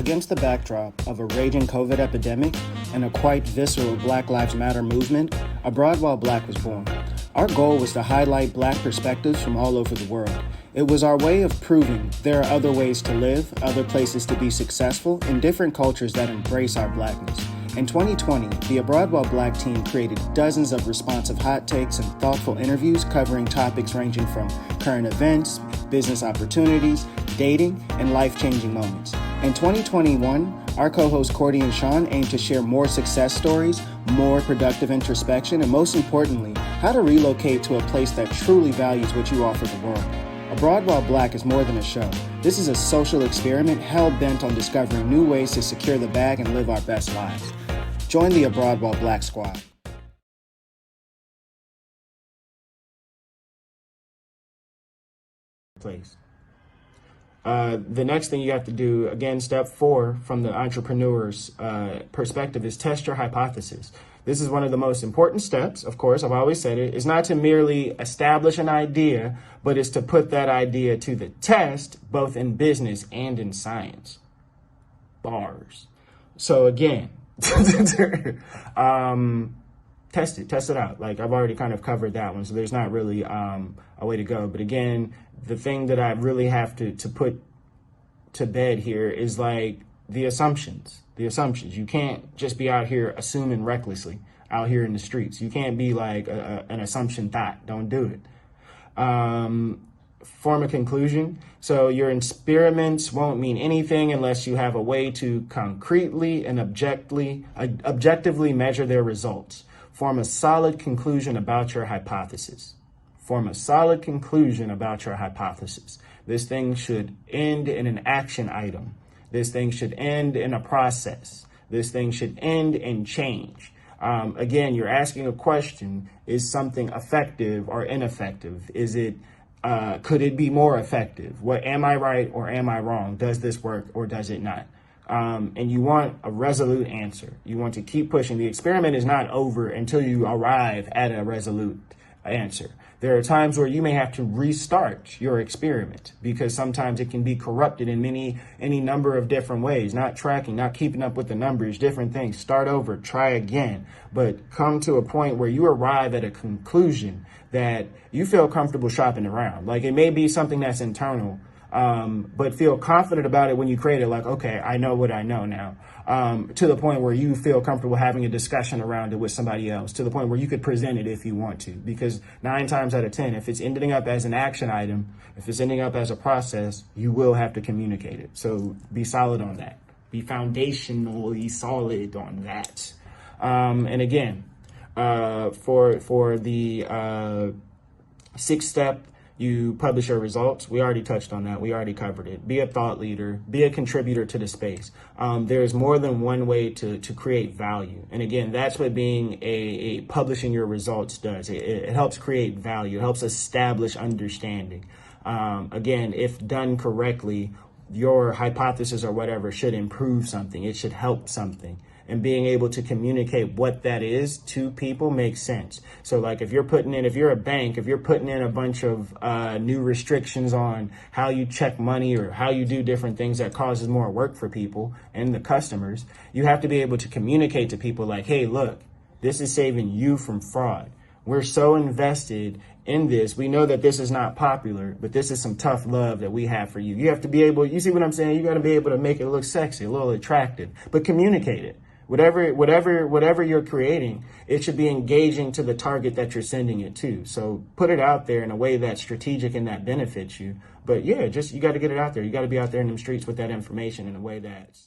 Against the backdrop of a raging COVID epidemic and a quite visceral Black Lives Matter movement, Abroad While Black was born. Our goal was to highlight Black perspectives from all over the world. It was our way of proving there are other ways to live, other places to be successful, and different cultures that embrace our Blackness. In 2020, the Abroad While Black team created dozens of responsive hot takes and thoughtful interviews covering topics ranging from current events, business opportunities, dating, and life-changing moments. In 2021, our co-hosts Cordy and Sean aim to share more success stories, more productive introspection, and most importantly, how to relocate to a place that truly values what you offer the world. Abroad While Black is more than a show. This is a social experiment hell-bent on discovering new ways to secure the bag and live our best lives. Join the Abroad While Black squad. Place. The next thing you have to do, again, step 4 from the entrepreneur's perspective, is test your hypothesis. This is one of the most important steps, of course, I've always said it. It's not to merely establish an idea, but it's to put that idea to the test, both in business and in science. Bars. So again, test it out. Like, I've already kind of covered that one, so there's not really a way to go. But again, the thing that I really have to put to bed here is like the assumptions. You can't just be out here assuming recklessly out here in the streets. You can't be like an assumption thought. Don't do it. Form a conclusion. So your experiments won't mean anything unless you have a way to concretely and objectively measure their results. Form a solid conclusion about your hypothesis. This thing should end in an action item. This thing should end in a process. This thing should end in change. Again, you're asking a question: is something effective or ineffective? Could it be more effective? Am I right or am I wrong? Does this work or does it not? And you want a resolute answer. You want to keep pushing. The experiment is not over until you arrive at a resolute answer. There are times where you may have to restart your experiment because sometimes it can be corrupted in any number of different ways. Not tracking, not keeping up with the numbers, different things. Start over, try again, but come to a point where you arrive at a conclusion that you feel comfortable shopping around. Like, it may be something that's internal, but feel confident about it when you create it. Like, okay, I know what I know now. To the point where you feel comfortable having a discussion around it with somebody else, to the point where you could present it if you want to, because 9 times out of 10, if it's ending up as an action item, if it's ending up as a process, you will have to communicate it. So be solid on that. Be foundationally solid on that. And again, for the 6th step, you publish your results. We already touched on that. We already covered it. Be a thought leader. Be a contributor to the space. There's more than one way to create value. And again, that's what being a publishing your results does. It helps create value. It helps establish understanding. Again, if done correctly, your hypothesis or whatever should improve something. It should help something. And being able to communicate what that is to people makes sense. So like, if you're a bank, if you're putting in a bunch of new restrictions on how you check money or how you do different things that causes more work for people and the customers, you have to be able to communicate to people like, hey, look, this is saving you from fraud. We're so invested in this. We know that this is not popular, but this is some tough love that we have for you. You have to be able, you see what I'm saying? You got to be able to make it look sexy, a little attractive, but communicate it. Whatever you're creating, it should be engaging to the target that you're sending it to. So put it out there in a way that's strategic and that benefits you. But yeah, you got to get it out there. You got to be out there in the streets with that information in a way that's